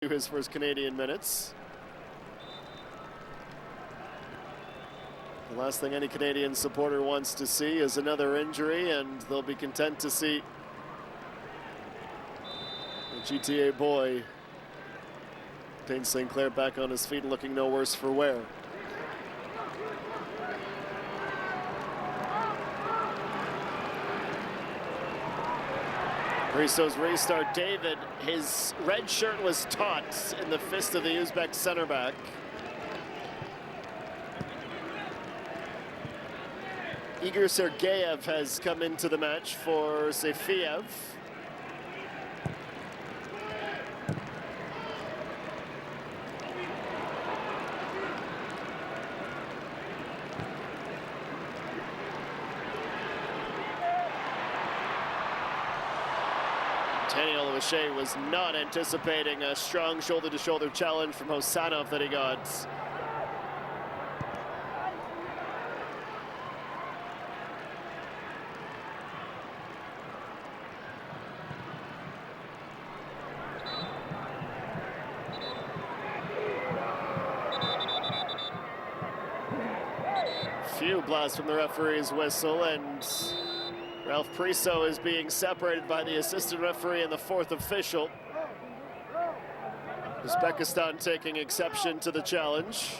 his first Canadian minutes. The last thing any Canadian supporter wants to see is another injury, and they'll be content to see the GTA boy, Dane St. Clair, back on his feet and looking no worse for wear. Priso's restart. David, his red shirt was taut in the fist of the Uzbek center back. Igor Sergeyev has come into the match for Sefiev. O'Shea was not anticipating a strong shoulder-to-shoulder challenge from Hosanov that he got. Few blasts from the referee's whistle, and Ralph Priso is being separated by the assistant referee and the fourth official. Uzbekistan taking exception to the challenge.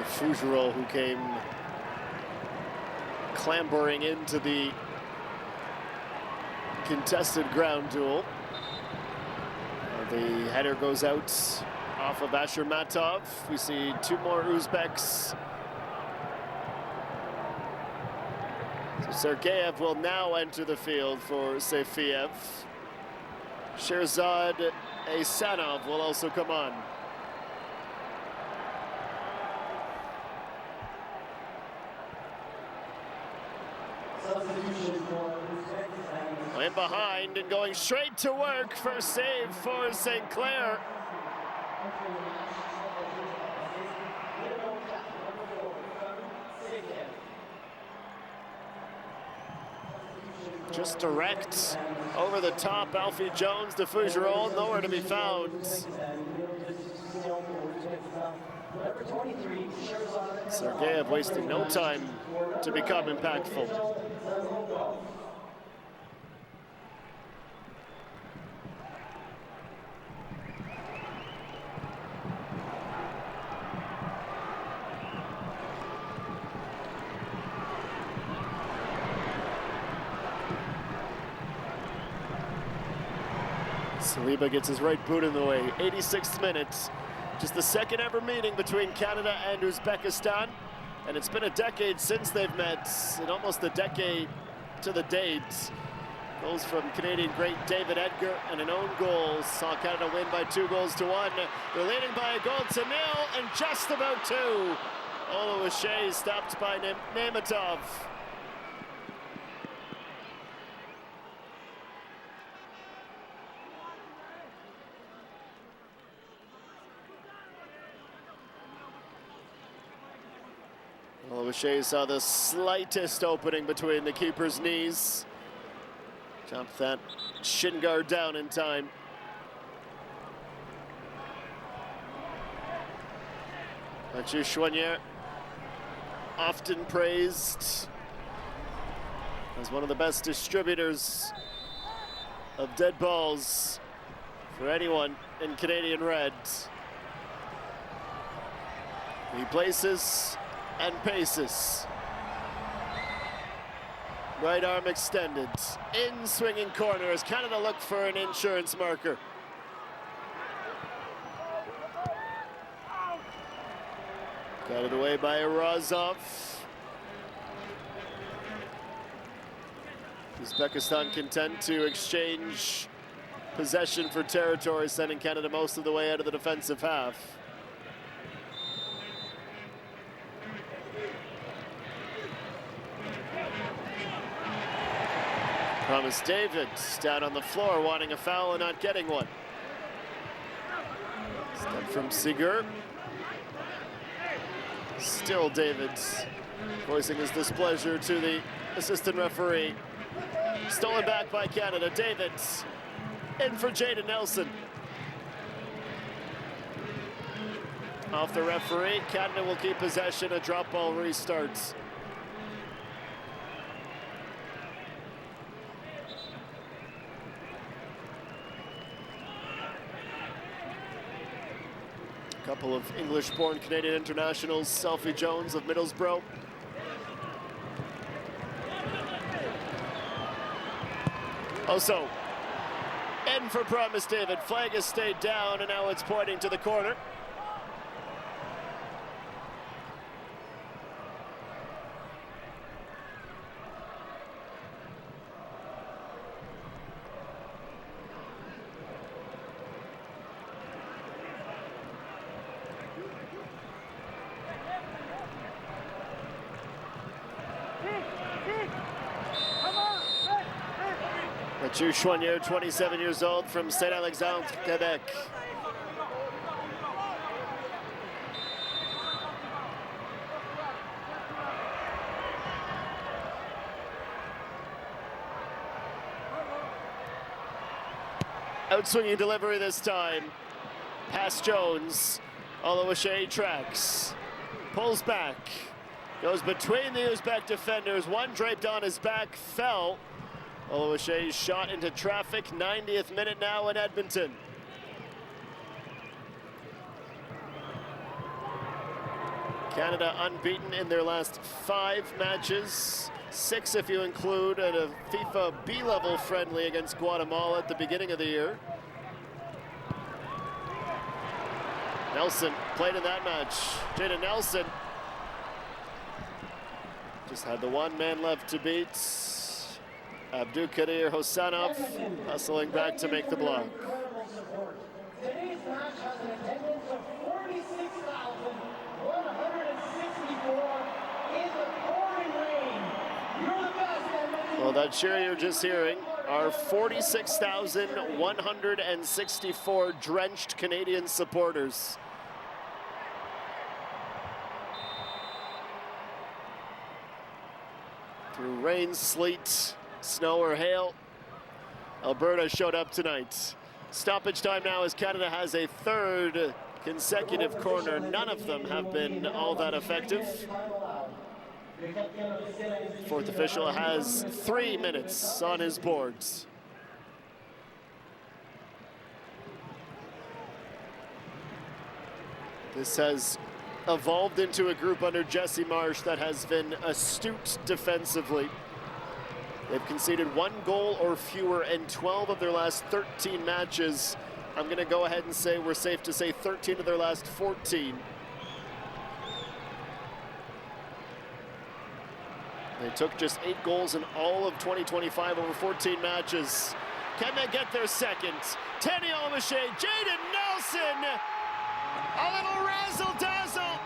Fougerolles, who came clambering into the contested ground duel. The header goes out off of Asher Matov. We see two more Uzbeks. So Sergeyev will now enter the field for Sefiev. Sherzad Asanov will also come on. In behind and going straight to work. First save for St. Clair. Just direct over the top. Alfie Jones to Fougerolles, nowhere to be found. Sergeyev wasting no time to become impactful. Saliba gets his right boot in the way. 86th minute. Just the second ever meeting between Canada and Uzbekistan. And it's been a decade since they've met, and almost a decade to the date. Goals from Canadian great David Edgar and an own goal saw Canada win by 2-1. They're leading by 1-0 and just about two. Olo O'Shea stopped by Nematov. O'Shea saw the slightest opening between the keeper's knees. Jumped that shin guard down in time. Mathieu Chouanier, often praised as one of the best distributors of dead balls for anyone in Canadian red. He places and paces. Right arm extended. In swinging corner as Canada looked for an insurance marker. Got it away by Razov. Uzbekistan content to exchange possession for territory, sending Canada most of the way out of the defensive half. Promise David down on the floor wanting a foul and not getting one. Step from Seeger. Still Davids voicing his displeasure to the assistant referee. Stolen back by Canada. Davids in for Jaden Nelson. Off the referee, Canada will keep possession. A drop ball restarts. A couple of English-born Canadian internationals, Selfie Jones of Middlesbrough. Also, in for Promise David. Flag has stayed down, and now it's pointing to the corner. Mathieu Chouanier, 27 years old, from Saint-Alexandre, Quebec. Outswinging delivery this time. Pass Jones. Oluwaseyi tracks. Pulls back. Goes between the Uzbek defenders. One draped on his back, fell. Oluwaseyi's shot into traffic. 90th minute now in Edmonton. Canada unbeaten in their last 5 matches. 6 if you include a FIFA B-level friendly against Guatemala at the beginning of the year. Nelson played in that match. Jaden Nelson just had the one man left to beat. Abdulkadir Hosanov hustling back to make the block. Today's match has an attendance of 46,164 in the pouring rain. You're the best, Edmonton. Well, that cheer you're just hearing are 46,164 drenched Canadian supporters. Through rain, sleet, snow or hail, Alberta showed up tonight. Stoppage time now as Canada has a 3rd consecutive corner. None of them have been all that effective. 4th official has 3 minutes on his boards. This has evolved into a group under Jesse Marsh that has been astute defensively. They've conceded 1 goal or fewer in 12 of their last 13 matches. I'm going to go ahead and say we're safe to say 13 of their last 14. They took just 8 goals in all of 2025 over 14 matches. Can they get their second? Teddy Oluwaseyi, Jaden Nelson, a little razzle-dazzle.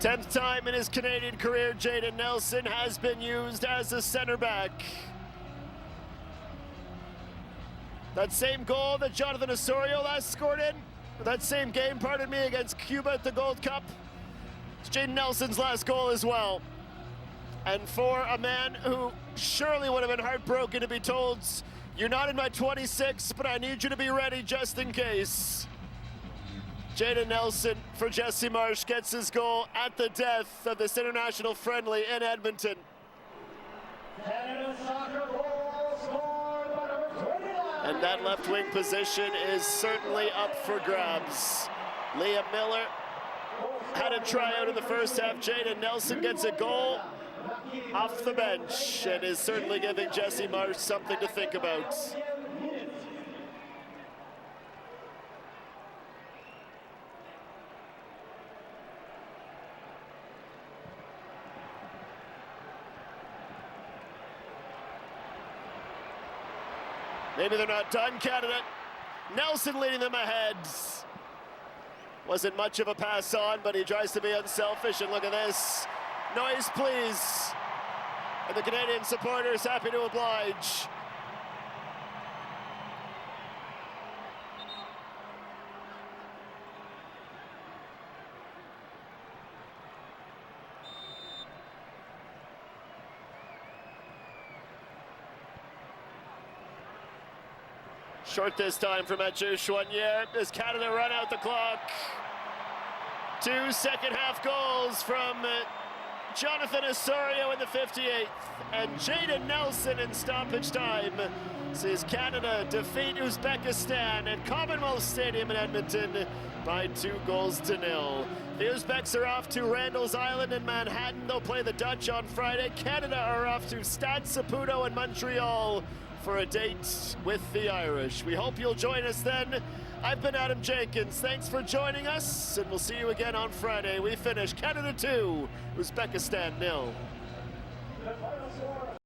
Tenth time in his Canadian career, Jaden Nelson has been used as a center back. That same goal that Jonathan Osorio last scored in, that same game, pardon me, against Cuba at the Gold Cup, it's Jaden Nelson's last goal as well. And for a man who surely would have been heartbroken to be told, you're not in my 26, but I need you to be ready just in case. Jaden Nelson for Jesse Marsh gets his goal at the death of this international friendly in Edmonton. Canada soccer goal scored by number 29. And that left wing position is certainly up for grabs. Liam Miller had a tryout in the first half. Jaden Nelson gets a goal off the bench and is certainly giving Jesse Marsh something to think about. Maybe they're not done, Canada. Nelson leading them ahead. Wasn't much of a pass on, but he tries to be unselfish, and look at this. Noise, please. And the Canadian supporters happy to oblige. Short this time for Mathieu Choinière as Canada run out the clock. 2 second-half goals from Jonathan Osorio in the 58th and Jaden Nelson in stoppage time sees Canada defeat Uzbekistan at Commonwealth Stadium in Edmonton by 2-0. The Uzbeks are off to Randall's Island in Manhattan. They'll play the Dutch on Friday. Canada are off to Stade Saputo in Montreal for a date with the Irish. We hope you'll join us then. I've been Adam Jenkins. Thanks for joining us, and we'll see you again on Friday. We finish Canada 2, Uzbekistan 0. The final score.